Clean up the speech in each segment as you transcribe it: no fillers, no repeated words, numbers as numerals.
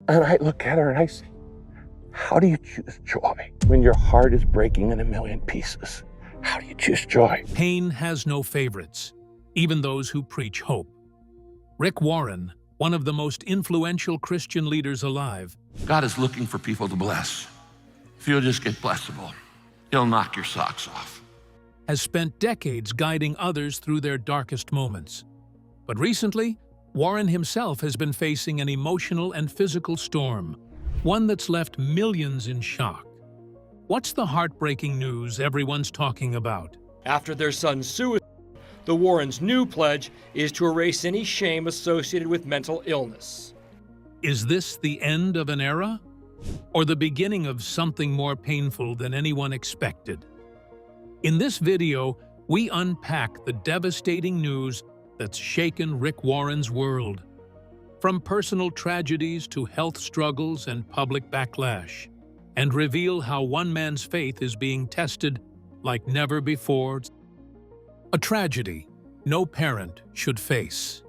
And I look at her and I say, how do you choose joy when your heart is breaking in a million pieces? How do you choose joy? Pain has no favorites, even those who preach hope. Rick Warren, one of the most influential Christian leaders alive, God is looking for people to bless. If you'll just get blessable, He'll knock your socks off. has spent decades guiding others through their darkest moments. But recently, Warren himself has been facing an emotional and physical storm, one that's left millions in shock. What's the heartbreaking news everyone's talking about? After their son's suicide, the Warrens' new pledge is to erase any shame associated with mental illness. Is this the end of an era? Or the beginning of something more painful than anyone expected? In this video, we unpack the devastating news that's shaken Rick Warren's world. From personal tragedies to health struggles and public backlash, and reveal how one man's faith is being tested like never before. A tragedy no parent should face.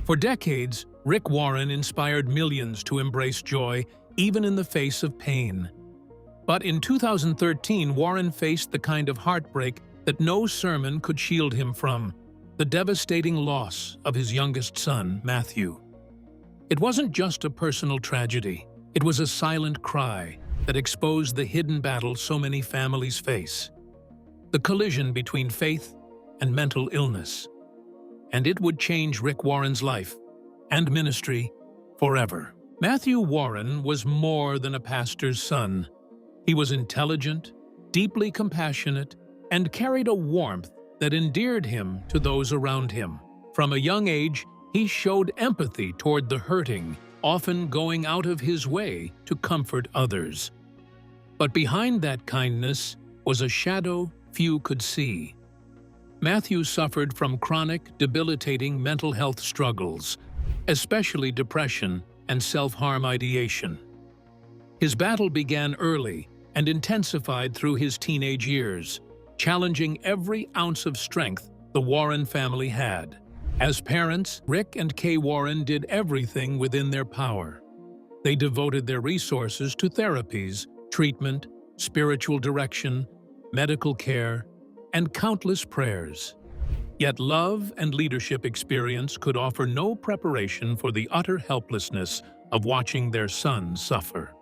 For decades, Rick Warren inspired millions to embrace joy even in the face of pain. But in 2013, Warren faced the kind of heartbreak that no sermon could shield him from: the devastating loss of his youngest son, Matthew. It wasn't just a personal tragedy. It was a silent cry that exposed the hidden battle so many families face: the collision between faith and mental illness. And it would change Rick Warren's life and ministry forever. Matthew Warren was more than a pastor's son. He was intelligent, deeply compassionate, and carried a warmth that endeared him to those around him. From a young age, he showed empathy toward the hurting, often going out of his way to comfort others. But behind that kindness was a shadow few could see. Matthew suffered from chronic, debilitating mental health struggles, especially depression and self-harm ideation. His battle began early and intensified through his teenage years, challenging every ounce of strength the Warren family had. As parents, Rick and Kay Warren did everything within their power. They devoted their resources to therapies, treatment, spiritual direction, medical care, and countless prayers. Yet love and leadership experience could offer no preparation for the utter helplessness of watching their son suffer.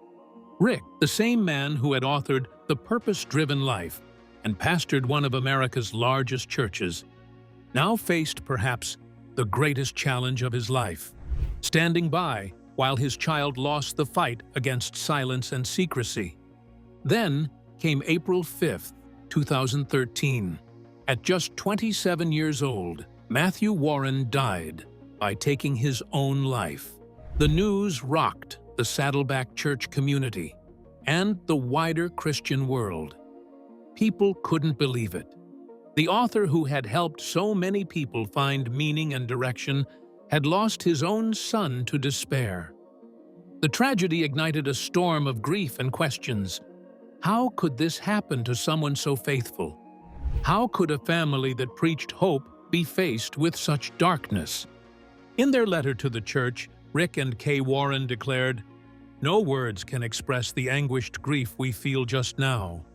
Rick, the same man who had authored The Purpose-Driven Life and pastored one of America's largest churches, now faced perhaps the greatest challenge of his life: standing by while his child lost the fight against silence and secrecy. Then came April 5th, 2013. At just 27 years old, Matthew Warren died by taking his own life. The news rocked the Saddleback Church community and the wider Christian world. People couldn't believe it. The author who had helped so many people find meaning and direction had lost his own son to despair. The tragedy ignited a storm of grief and questions. How could this happen to someone so faithful? How could a family that preached hope be faced with such darkness? In their letter to the church, Rick and Kay Warren declared, "No words can express the anguished grief we feel just now.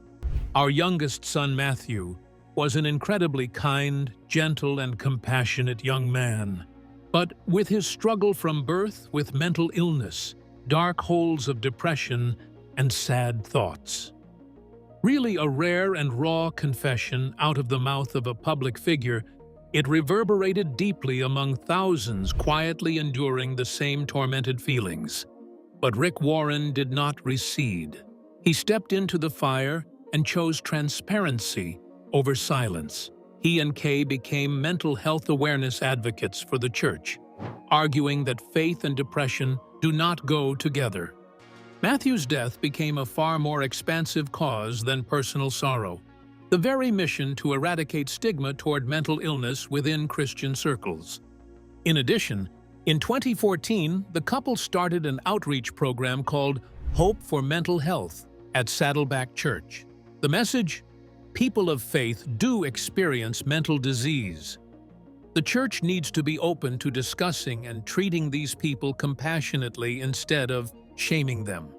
Our youngest son, Matthew, was an incredibly kind, gentle, and compassionate young man. But with his struggle from birth with mental illness, dark holes of depression, and sad thoughts." Really a rare and raw confession out of the mouth of a public figure, it reverberated deeply among thousands quietly enduring the same tormented feelings. But Rick Warren did not recede. He stepped into the fire and chose transparency over silence. He and Kay became mental health awareness advocates for the church, arguing that faith and depression do not go together. Matthew's death became a far more expansive cause than personal sorrow, the very mission to eradicate stigma toward mental illness within Christian circles. In addition, in 2014, the couple started an outreach program called Hope for Mental Health at Saddleback Church. The message: people of faith do experience mental disease, The church needs to be open to discussing and treating these people compassionately instead of shaming them.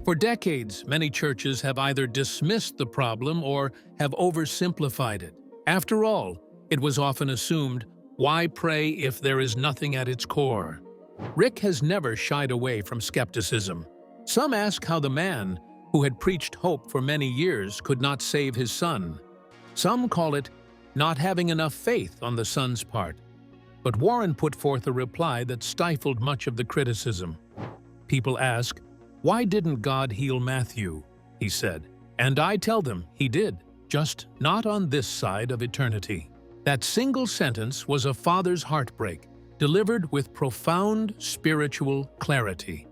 For decades, many churches have either dismissed the problem or have oversimplified it. After all, it was often assumed, why pray if there is nothing at its core? Rick has never shied away from skepticism. Some ask how the man, who had preached hope for many years, could not save his son. Some call it not having enough faith on the son's part. But Warren put forth a reply that stifled much of the criticism. People ask, why didn't God heal Matthew? He said. And I tell them he did, just not on this side of eternity. That single sentence was a father's heartbreak, delivered with profound spiritual clarity.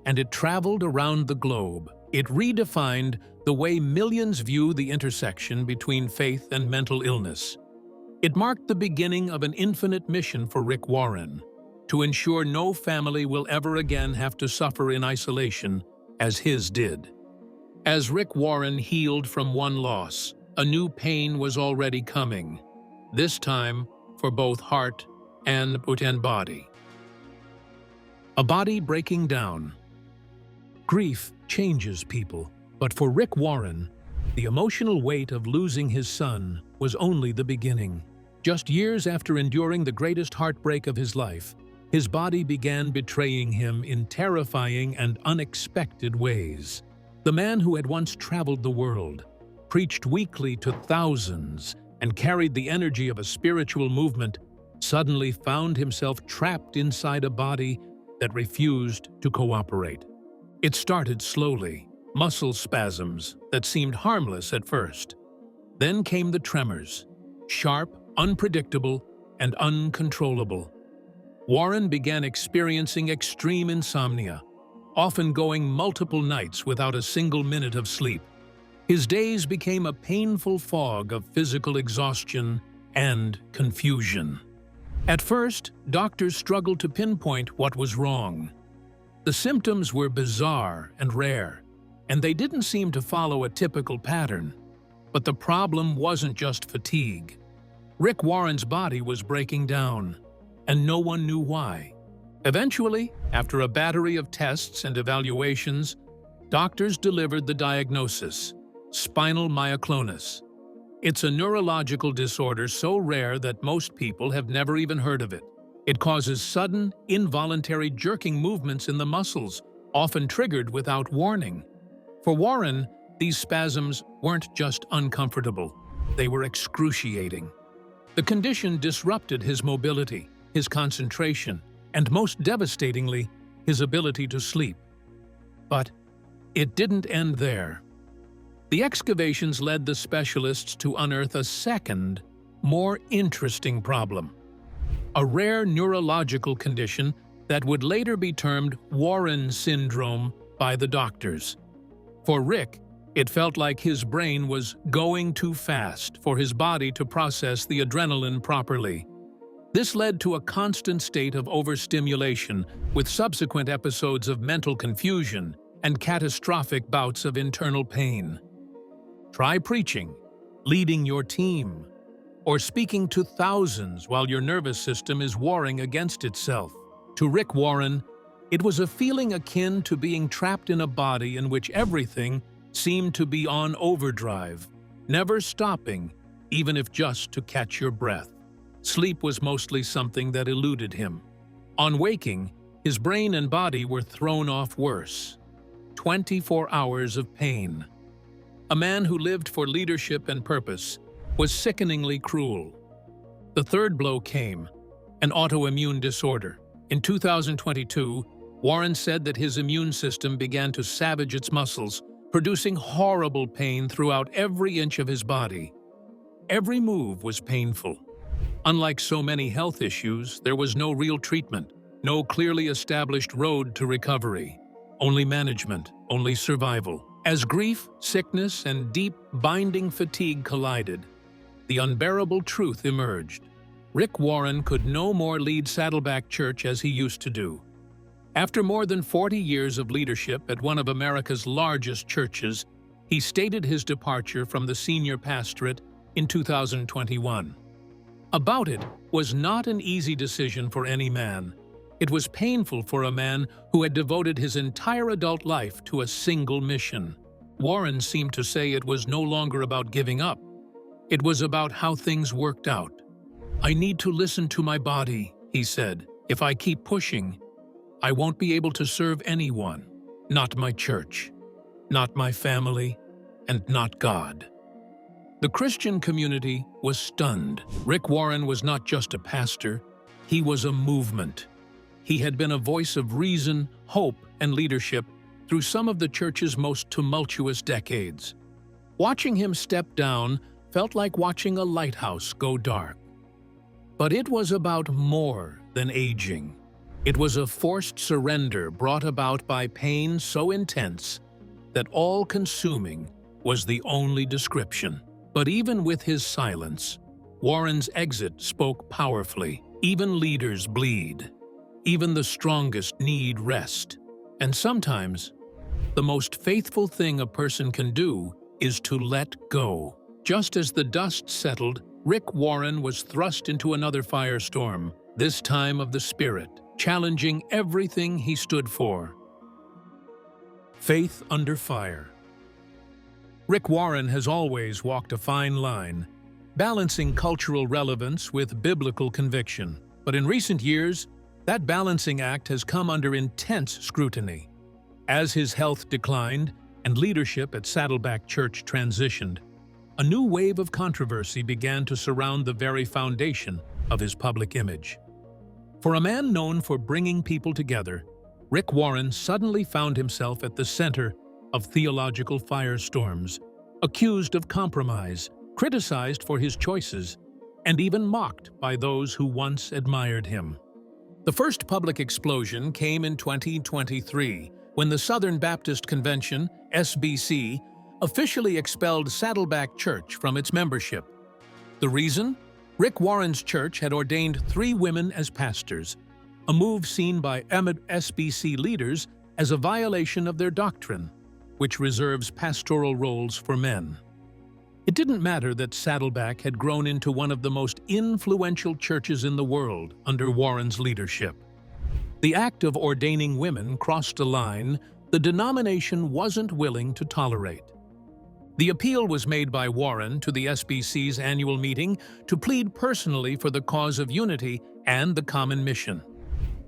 And it traveled around the globe. It redefined the way millions view the intersection between faith and mental illness. It marked the beginning of an infinite mission for Rick Warren, to ensure no family will ever again have to suffer in isolation as his did. As Rick Warren healed from one loss, a new pain was already coming, this time for both heart and body. A body breaking down. Grief changes people, but for Rick Warren, the emotional weight of losing his son was only the beginning. Just years after enduring the greatest heartbreak of his life, his body began betraying him in terrifying and unexpected ways. The man who had once traveled the world, preached weekly to thousands, and carried the energy of a spiritual movement, suddenly found himself trapped inside a body that refused to cooperate. It started slowly, muscle spasms that seemed harmless at first. Then came the tremors, sharp, unpredictable, and uncontrollable. Warren began experiencing extreme insomnia, often going multiple nights without a single minute of sleep. His days became a painful fog of physical exhaustion and confusion. At first, doctors struggled to pinpoint what was wrong. The symptoms were bizarre and rare, and they didn't seem to follow a typical pattern. But the problem wasn't just fatigue. Rick Warren's body was breaking down, and no one knew why. Eventually, after a battery of tests and evaluations, doctors delivered the diagnosis: spinal myoclonus. It's a neurological disorder so rare that most people have never even heard of it. It causes sudden, involuntary jerking movements in the muscles, often triggered without warning. For Warren, these spasms weren't just uncomfortable, they were excruciating. The condition disrupted his mobility, his concentration, and most devastatingly, his ability to sleep. But it didn't end there. The excavations led the specialists to unearth a second, more interesting problem: a rare neurological condition that would later be termed Warren syndrome by the doctors. For Rick, it felt like his brain was going too fast for his body to process the adrenaline properly. This led to a constant state of overstimulation, with subsequent episodes of mental confusion and catastrophic bouts of internal pain. Try preaching, leading your team, or speaking to thousands while your nervous system is warring against itself. To Rick Warren, it was a feeling akin to being trapped in a body in which everything seemed to be on overdrive, never stopping, even if just to catch your breath. Sleep was mostly something that eluded him. On waking, his brain and body were thrown off worse. 24 hours of pain. A man who lived for leadership and purpose was sickeningly cruel. The third blow came: an autoimmune disorder. In 2022, Warren said that his immune system began to savage its muscles, producing horrible pain throughout every inch of his body. Every move was painful. Unlike so many health issues, there was no real treatment, no clearly established road to recovery. Only management, only survival. As grief, sickness, and deep, binding fatigue collided, the unbearable truth emerged. Rick Warren could no more lead Saddleback Church as he used to do. After more than 40 years of leadership at one of America's largest churches, he stated his departure from the senior pastorate in 2021. About it was not an easy decision for any man. It was painful for a man who had devoted his entire adult life to a single mission. Warren seemed to say it was no longer about giving up. It was about how things worked out. "I need to listen to my body," he said. "If I keep pushing, I won't be able to serve anyone, not my church, not my family, and not God." The Christian community was stunned. Rick Warren was not just a pastor, he was a movement. He had been a voice of reason, hope, and leadership through some of the church's most tumultuous decades. Watching him step down felt like watching a lighthouse go dark. But it was about more than aging. It was a forced surrender brought about by pain so intense that all-consuming was the only description. But even with his silence, Warren's exit spoke powerfully. Even leaders bleed. Even the strongest need rest. And sometimes, the most faithful thing a person can do is to let go. Just as the dust settled, Rick Warren was thrust into another firestorm, this time of the spirit, challenging everything he stood for. Faith under fire. Rick Warren has always walked a fine line, balancing cultural relevance with biblical conviction. But in recent years, that balancing act has come under intense scrutiny. As his health declined and leadership at Saddleback Church transitioned, a new wave of controversy began to surround the very foundation of his public image. For a man known for bringing people together, Rick Warren suddenly found himself at the center of theological firestorms, accused of compromise, criticized for his choices, and even mocked by those who once admired him. The first public explosion came in 2023, when the Southern Baptist Convention, SBC, officially expelled Saddleback Church from its membership. The reason? Rick Warren's church had ordained 3 women as pastors, a move seen by SBC leaders as a violation of their doctrine, which reserves pastoral roles for men. It didn't matter that Saddleback had grown into one of the most influential churches in the world under Warren's leadership. The act of ordaining women crossed a line the denomination wasn't willing to tolerate. The appeal was made by Warren to the SBC's annual meeting to plead personally for the cause of unity and the common mission.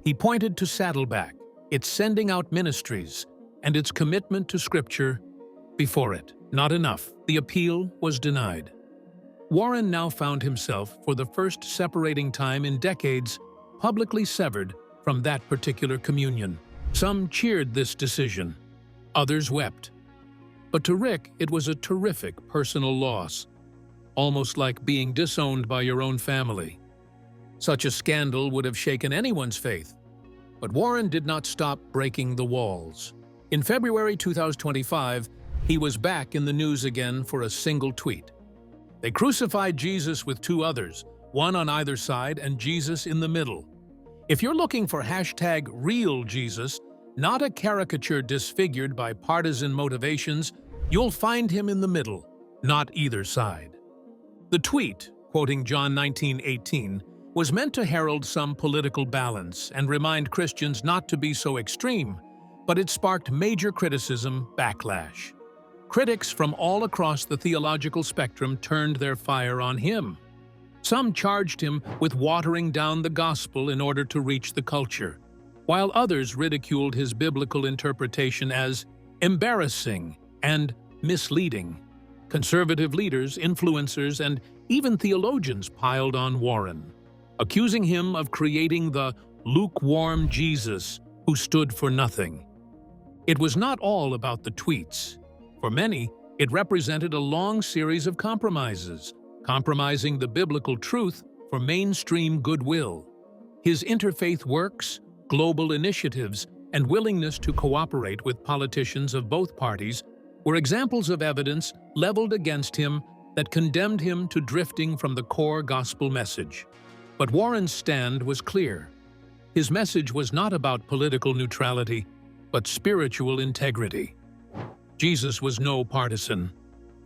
He pointed to Saddleback, its sending out ministries, and its commitment to Scripture before it. Not enough. The appeal was denied. Warren now found himself, for the first separating time in decades, publicly severed from that particular communion. Some cheered this decision. Others wept. But to Rick, it was a terrific personal loss, almost like being disowned by your own family. Such a scandal would have shaken anyone's faith. But Warren did not stop breaking the walls. In February 2025, he was back in the news again for a single tweet. They crucified Jesus with 2 others, one on either side and Jesus in the middle. If you're looking for #real Jesus, not a caricature disfigured by partisan motivations, you'll find him in the middle, not either side. The tweet, quoting John 19:18, was meant to herald some political balance and remind Christians not to be so extreme, but it sparked major criticism, backlash. Critics from all across the theological spectrum turned their fire on him. Some charged him with watering down the gospel in order to reach the culture, while others ridiculed his biblical interpretation as embarrassing and misleading. Conservative leaders, influencers, and even theologians piled on Warren, accusing him of creating the lukewarm Jesus who stood for nothing. It was not all about the tweets. For many, it represented a long series of compromises, compromising the biblical truth for mainstream goodwill. His interfaith works, global initiatives, and willingness to cooperate with politicians of both parties were examples of evidence leveled against him that condemned him to drifting from the core gospel message. But Warren's stand was clear. His message was not about political neutrality, but spiritual integrity. Jesus was no partisan,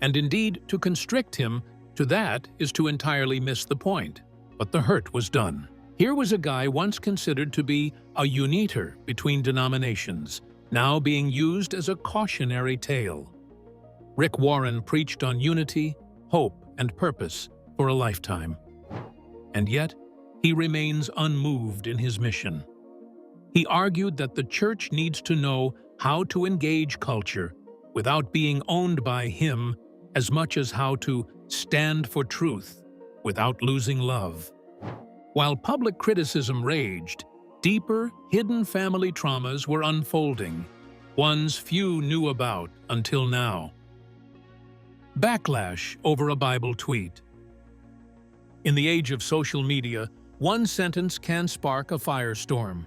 and indeed, to constrict him to that is to entirely miss the point. but the hurt was done. Here was a guy once considered to be a uniter between denominations, now being used as a cautionary tale. Rick Warren preached on unity, hope, and purpose for a lifetime. And yet, he remains unmoved in his mission. He argued that the church needs to know how to engage culture without being owned by him as much as how to stand for truth without losing love. While public criticism raged, deeper, hidden family traumas were unfolding, ones few knew about until now. Backlash over a Bible tweet. In the age of social media, one sentence can spark a firestorm.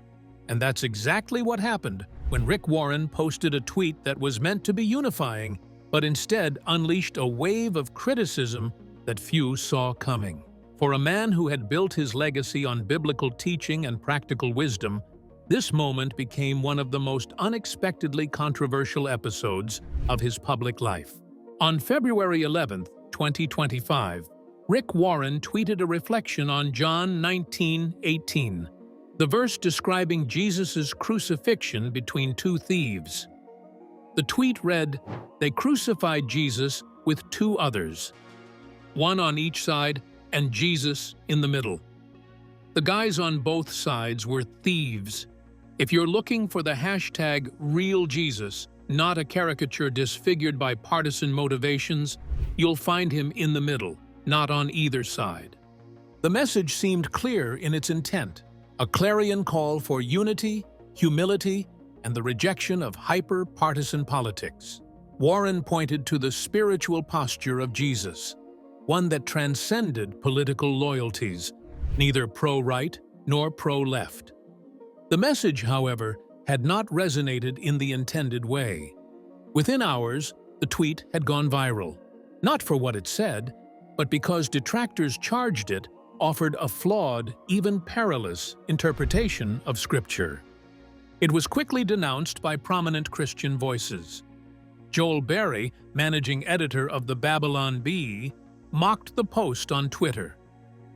And that's exactly what happened when Rick Warren posted a tweet that was meant to be unifying, but instead unleashed a wave of criticism that few saw coming. For a man who had built his legacy on biblical teaching and practical wisdom, this moment became one of the most unexpectedly controversial episodes of his public life. On February 11, 2025, Rick Warren tweeted a reflection on John 19:18, the verse describing Jesus' crucifixion between two thieves. The tweet read, "They crucified Jesus with two others, one on each side and Jesus in the middle. The guys on both sides were thieves. If you're looking for the hashtag #RealJesus, not a caricature disfigured by partisan motivations, you'll find him in the middle, not on either side." The message seemed clear in its intent, a clarion call for unity, humility, and the rejection of hyper-partisan politics. Warren pointed to the spiritual posture of Jesus, one that transcended political loyalties, neither pro-right nor pro-left. The message, however, had not resonated in the intended way. Within hours, the tweet had gone viral, not for what it said, but because detractors charged it offered a flawed, even perilous, interpretation of Scripture. It was quickly denounced by prominent Christian voices. Joel Berry, managing editor of the Babylon Bee, mocked the post on Twitter.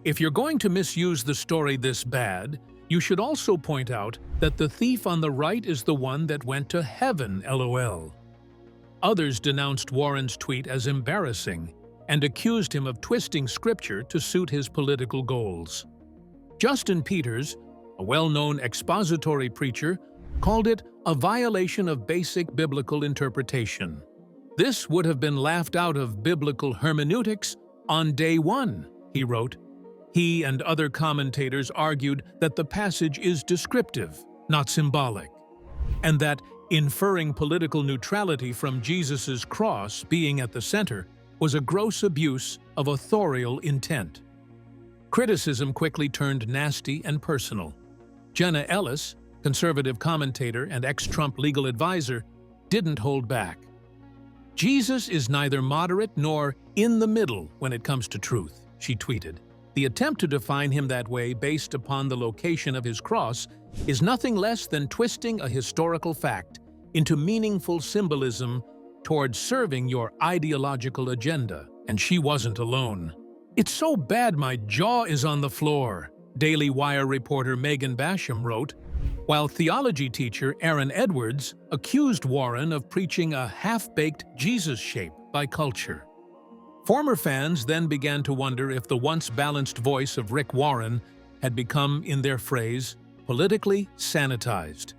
"If you're going to misuse the story this bad, you should also point out that the thief on the right is the one that went to heaven, LOL." Others denounced Warren's tweet as embarrassing and accused him of twisting Scripture to suit his political goals. Justin Peters, a well-known expository preacher, called it a violation of basic biblical interpretation. "This would have been laughed out of biblical hermeneutics on day one," he wrote. He and other commentators argued that the passage is descriptive, not symbolic, and that inferring political neutrality from Jesus' cross being at the center was a gross abuse of authorial intent. Criticism quickly turned nasty and personal. Jenna Ellis, conservative commentator and ex-Trump legal advisor, didn't hold back. "Jesus is neither moderate nor in the middle when it comes to truth," she tweeted. "The attempt to define him that way based upon the location of his cross is nothing less than twisting a historical fact into meaningful symbolism towards serving your ideological agenda." And she wasn't alone. "It's so bad my jaw is on the floor," Daily Wire reporter Megan Basham wrote, while theology teacher Aaron Edwards accused Warren of preaching a half-baked Jesus shape by culture. Former fans then began to wonder if the once balanced voice of Rick Warren had become, in their phrase, politically sanitized.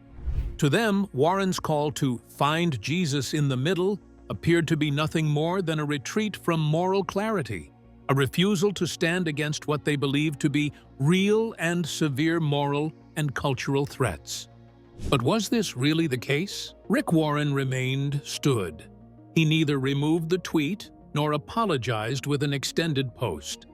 To them, Warren's call to find Jesus in the middle appeared to be nothing more than a retreat from moral clarity, a refusal to stand against what they believed to be real and severe moral and cultural threats. But was this really the case? Rick Warren remained stood. He neither removed the tweet nor apologized with an extended post.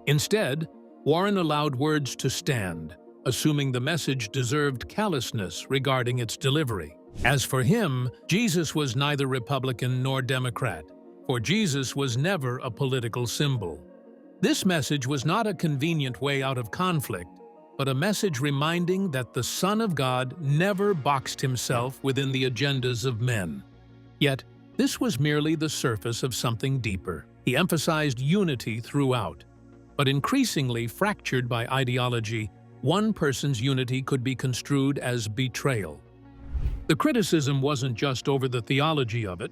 Instead, Warren allowed words to stand, assuming the message deserved callousness regarding its delivery. As for him, Jesus was neither Republican nor Democrat, for Jesus was never a political symbol. This message was not a convenient way out of conflict, but a message reminding that the Son of God never boxed himself within the agendas of men. Yet, this was merely the surface of something deeper. He emphasized unity throughout. But increasingly fractured by ideology, one person's unity could be construed as betrayal. The criticism wasn't just over the theology of it,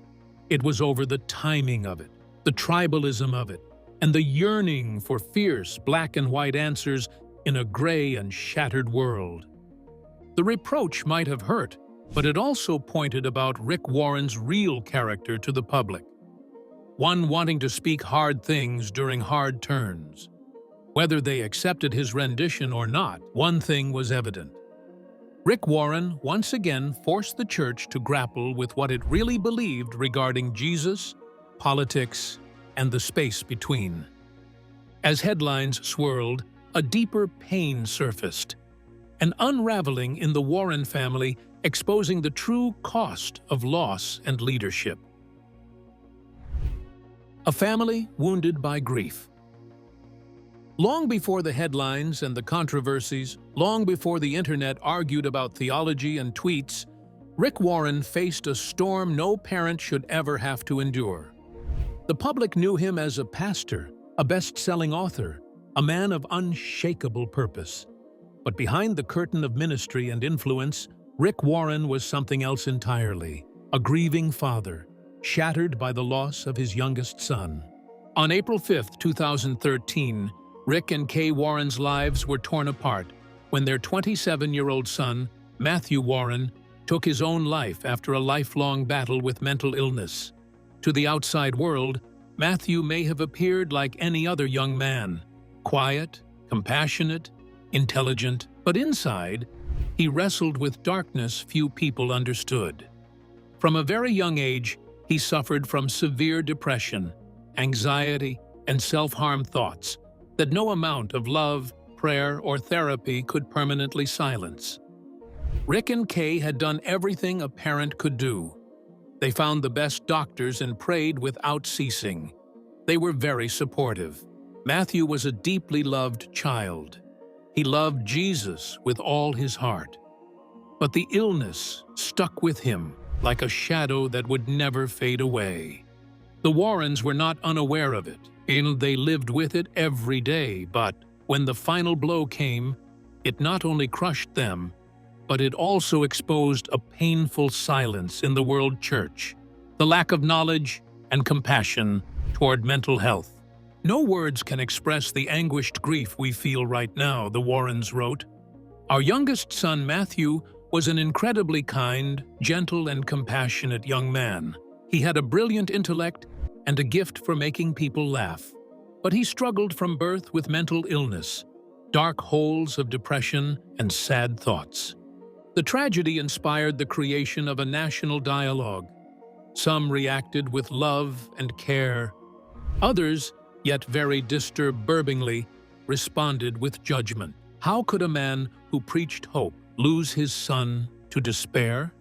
it was over the timing of it, the tribalism of it, and the yearning for fierce black and white answers in a gray and shattered world. The reproach might have hurt, but it also pointed about Rick Warren's real character to the public. One wanting to speak hard things during hard turns. Whether they accepted his rendition or not, one thing was evident. Rick Warren once again forced the church to grapple with what it really believed regarding Jesus, politics, and the space between. As headlines swirled, a deeper pain surfaced. An unraveling in the Warren family exposing the true cost of loss and leadership. A family wounded by grief. Long before the headlines and the controversies, long before the internet argued about theology and tweets, Rick Warren faced a storm no parent should ever have to endure. The public knew him as a pastor, a best-selling author, a man of unshakable purpose. But behind the curtain of ministry and influence, Rick Warren was something else entirely, a grieving father, shattered by the loss of his youngest son. On April 5, 2013, Rick and Kay Warren's lives were torn apart when their 27-year-old son, Matthew Warren, took his own life after a lifelong battle with mental illness. To the outside world, Matthew may have appeared like any other young man, quiet, compassionate, intelligent, but inside, he wrestled with darkness few people understood. From a very young age, he suffered from severe depression, anxiety, and self-harm thoughts that no amount of love, prayer, or therapy could permanently silence. Rick and Kay had done everything a parent could do. They found the best doctors and prayed without ceasing. They were very supportive. Matthew was a deeply loved child. He loved Jesus with all his heart. But the illness stuck with him like a shadow that would never fade away. The Warrens were not unaware of it, and they lived with it every day, but when the final blow came, it not only crushed them, but it also exposed a painful silence in the world church, the lack of knowledge and compassion toward mental health. No words can express the anguished grief we feel right now, the Warrens wrote. Our youngest son, Matthew, was an incredibly kind, gentle, and compassionate young man. He had a brilliant intellect and a gift for making people laugh. But he struggled from birth with mental illness, dark holes of depression, and sad thoughts. The tragedy inspired the creation of a national dialogue. Some reacted with love and care. Others, yet very disturbingly, responded with judgment. How could a man who preached hope lose his son to despair?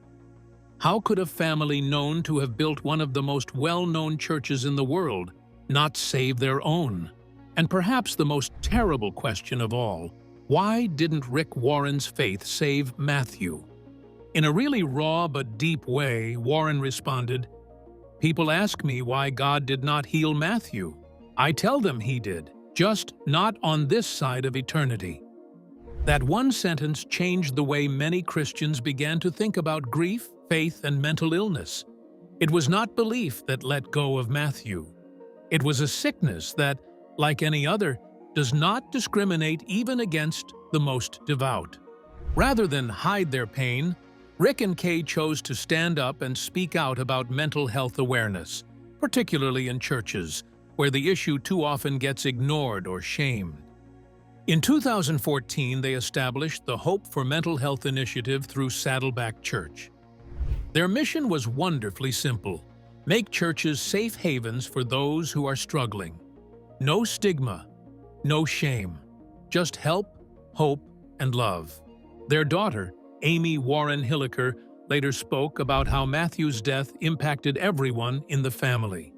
How could a family known to have built one of the most well-known churches in the world not save their own? And perhaps the most terrible question of all, why didn't Rick Warren's faith save Matthew? In a really raw but deep way, Warren responded, "People ask me why God did not heal Matthew. I tell them he did, just not on this side of eternity." That one sentence changed the way many Christians began to think about grief, faith, and mental illness. It was not belief that let go of Matthew. It was a sickness that, like any other, does not discriminate even against the most devout. Rather than hide their pain, Rick and Kay chose to stand up and speak out about mental health awareness, particularly in churches, where the issue too often gets ignored or shamed. In 2014, they established the Hope for Mental Health initiative through Saddleback Church. Their mission was wonderfully simple: make churches safe havens for those who are struggling. No stigma, no shame, just help, hope, and love. Their daughter, Amy Warren Hilliker, later spoke about how Matthew's death impacted everyone in the family.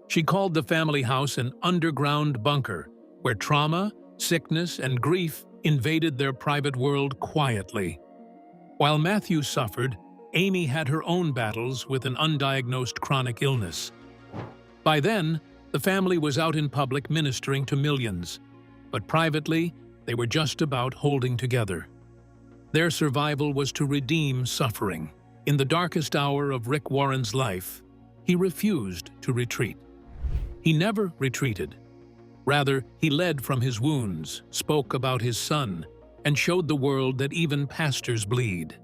She called the family house an underground bunker where trauma, sickness, and grief invaded their private world quietly. While Matthew suffered, Amy had her own battles with an undiagnosed chronic illness. By then, the family was out in public ministering to millions, but privately, they were just about holding together. Their survival was to redeem suffering. In the darkest hour of Rick Warren's life, he refused to retreat. He never retreated. Rather, he led from his wounds, spoke about his son, and showed the world that even pastors bleed.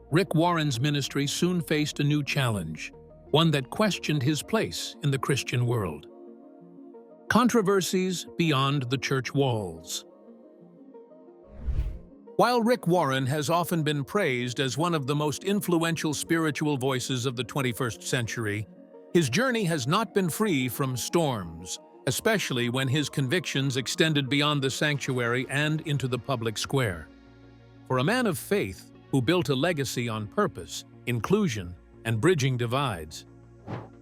Rick Warren's ministry soon faced a new challenge, one that questioned his place in the Christian world. Controversies beyond the church walls. While Rick Warren has often been praised as one of the most influential spiritual voices of the 21st century, his journey has not been free from storms, especially when his convictions extended beyond the sanctuary and into the public square. For a man of faith who built a legacy on purpose, inclusion, and bridging divides,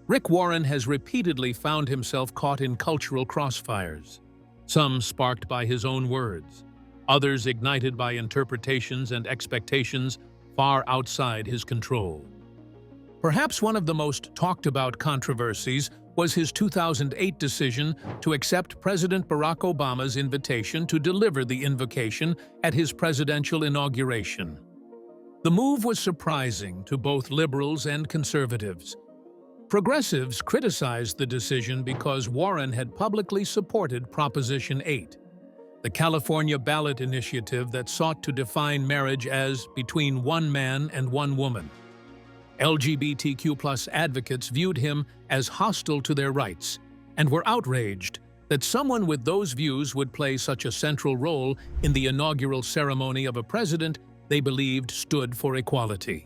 Rick Warren has repeatedly found himself caught in cultural crossfires, some sparked by his own words, others ignited by interpretations and expectations far outside his control. Perhaps one of the most talked-about controversies was his 2008 decision to accept President Barack Obama's invitation to deliver the invocation at his presidential inauguration. The move was surprising to both liberals and conservatives. Progressives criticized the decision because Warren had publicly supported Proposition 8, the California ballot initiative that sought to define marriage as between one man and one woman. LGBTQ+ advocates viewed him as hostile to their rights and were outraged that someone with those views would play such a central role in the inaugural ceremony of a president they believed stood for equality.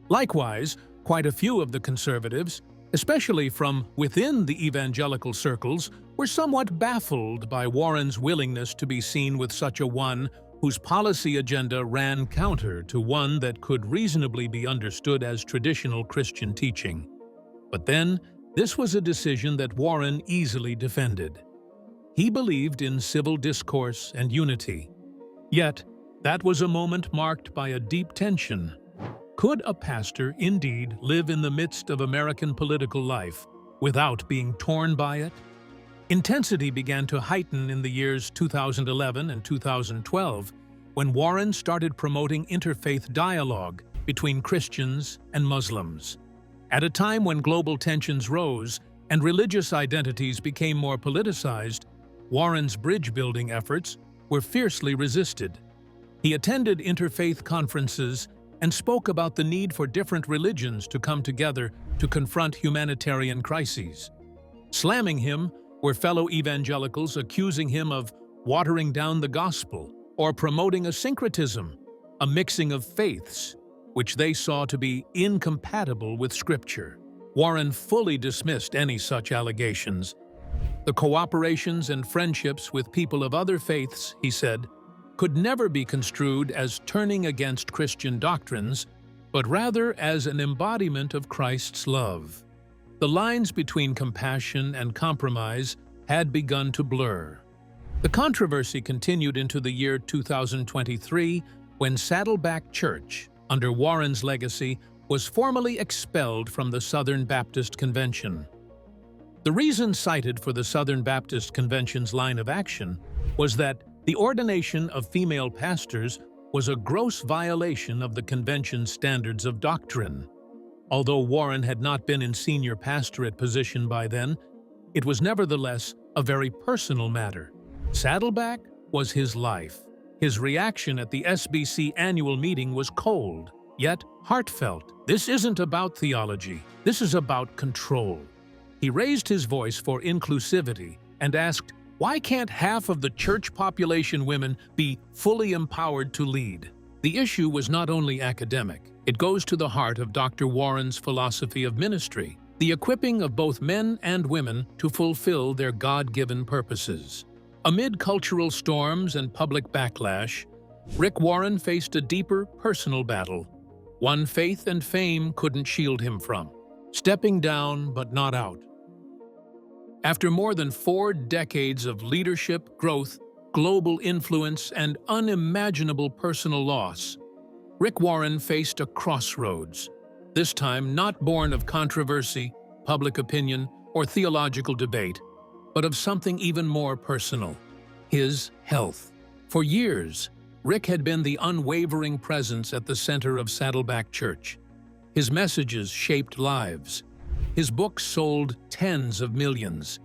Likewise, quite a few of the conservatives, especially from within the evangelical circles, were somewhat baffled by Warren's willingness to be seen with such a one whose policy agenda ran counter to one that could reasonably be understood as traditional Christian teaching. But then, this was a decision that Warren easily defended. He believed in civil discourse and unity. Yet, that was a moment marked by a deep tension. Could a pastor indeed live in the midst of American political life without being torn by it? Intensity began to heighten in the years 2011 and 2012 when Warren started promoting interfaith dialogue between Christians and Muslims. At a time when global tensions rose and religious identities became more politicized, Warren's bridge-building efforts were fiercely resisted. He attended interfaith conferences and spoke about the need for different religions to come together to confront humanitarian crises. Slamming him were fellow evangelicals accusing him of watering down the gospel or promoting a syncretism, a mixing of faiths, which they saw to be incompatible with Scripture. Warren fully dismissed any such allegations. The cooperations and friendships with people of other faiths, he said, could never be construed as turning against Christian doctrines, but rather as an embodiment of Christ's love. The lines between compassion and compromise had begun to blur. The controversy continued into the year 2023 when Saddleback Church, under Warren's legacy, was formally expelled from the Southern Baptist Convention. The reason cited for the Southern Baptist Convention's line of action was that the ordination of female pastors was a gross violation of the convention's standards of doctrine. Although Warren had not been in senior pastorate position by then, it was nevertheless a very personal matter. Saddleback was his life. His reaction at the SBC annual meeting was cold, yet heartfelt. This isn't about theology. This is about control. He raised his voice for inclusivity and asked, why can't half of the church population women be fully empowered to lead? The issue was not only academic. It goes to the heart of Dr. Warren's philosophy of ministry, the equipping of both men and women to fulfill their God-given purposes. Amid cultural storms and public backlash, Rick Warren faced a deeper personal battle, one faith and fame couldn't shield him from. Stepping down but not out. After more than 4 decades of leadership, growth, global influence, and unimaginable personal loss, Rick Warren faced a crossroads, this time not born of controversy, public opinion, or theological debate, but of something even more personal. his health. For years, Rick had been the unwavering presence at the center of Saddleback Church. His messages shaped lives. His books sold tens of millions.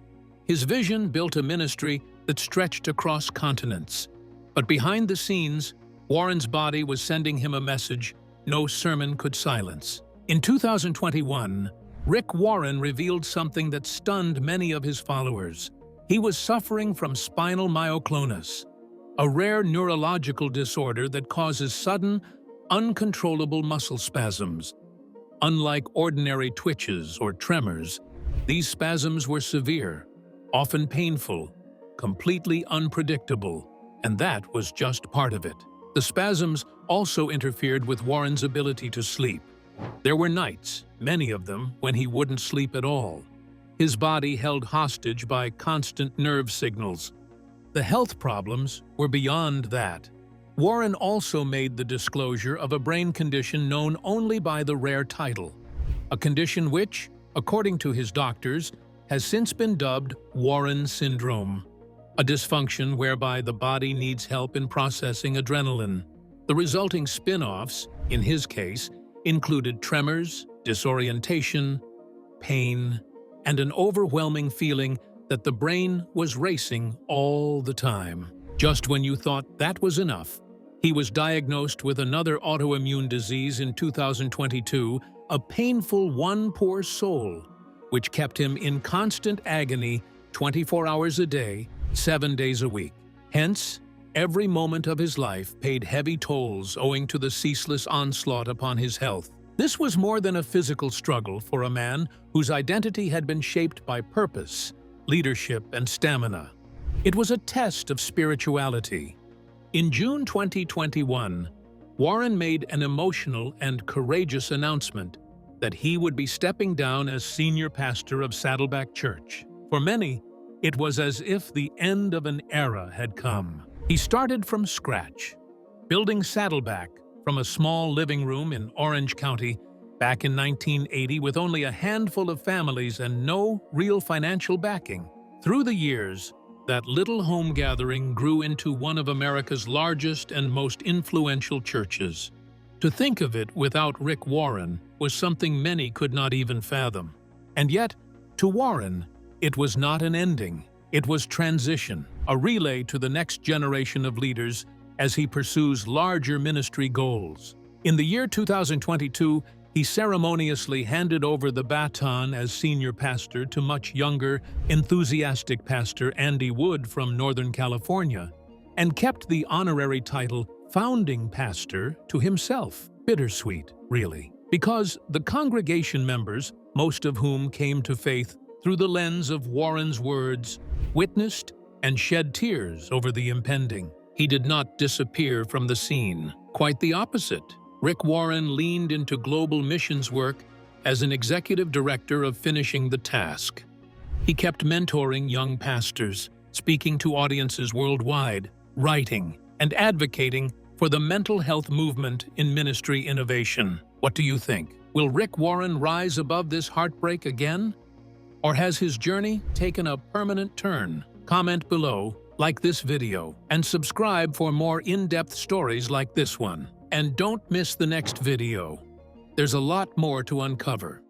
His vision built a ministry that stretched across continents. But behind the scenes, Warren's body was sending him a message no sermon could silence. In 2021, Rick Warren revealed something that stunned many of his followers. He was suffering from spinal myoclonus, a rare neurological disorder that causes sudden, uncontrollable muscle spasms. Unlike ordinary twitches or tremors, these spasms were severe, often painful, completely unpredictable, and that was just part of it. The spasms also interfered with Warren's ability to sleep. There were nights, many of them, when he wouldn't sleep at all. His body held hostage by constant nerve signals. The health problems were beyond that. Warren also made the disclosure of a brain condition known only by the rare title, a condition which, according to his doctors, has since been dubbed Warren syndrome, a dysfunction whereby the body needs help in processing adrenaline. The resulting spin-offs, in his case, included tremors, disorientation, pain, and an overwhelming feeling that the brain was racing all the time. Just when you thought that was enough, he was diagnosed with another autoimmune disease in 2022, a painful one poor soul, which kept him in constant agony 24 hours a day, 7 days a week. Hence, every moment of his life paid heavy tolls owing to the ceaseless onslaught upon his health. This was more than a physical struggle for a man whose identity had been shaped by purpose, leadership, and stamina. It was a test of spirituality. In June 2021, Warren made an emotional and courageous announcement that he would be stepping down as senior pastor of Saddleback Church. For many, it was as if the end of an era had come. He started from scratch, building Saddleback from a small living room in Orange County back in 1980 with only a handful of families and no real financial backing. Through the years, that little home gathering grew into one of America's largest and most influential churches. To think of it without Rick Warren was something many could not even fathom. And yet, to Warren, it was not an ending. It was transition, a relay to the next generation of leaders as he pursues larger ministry goals. In the year 2022, he ceremoniously handed over the baton as senior pastor to much younger, enthusiastic pastor Andy Wood from Northern California, and kept the honorary title founding pastor to himself. Bittersweet, really, because the congregation members, most of whom came to faith through the lens of Warren's words, witnessed and shed tears over the impending. He did not disappear from the scene. Quite the opposite. Rick Warren leaned into global missions work as an executive director of Finishing the Task. He kept mentoring young pastors, speaking to audiences worldwide, writing, and advocating for the mental health movement in ministry innovation. What do you think? Will Rick Warren rise above this heartbreak again? Or has his journey taken a permanent turn? Comment below, like this video, and subscribe for more in-depth stories like this one. And don't miss the next video. There's a lot more to uncover.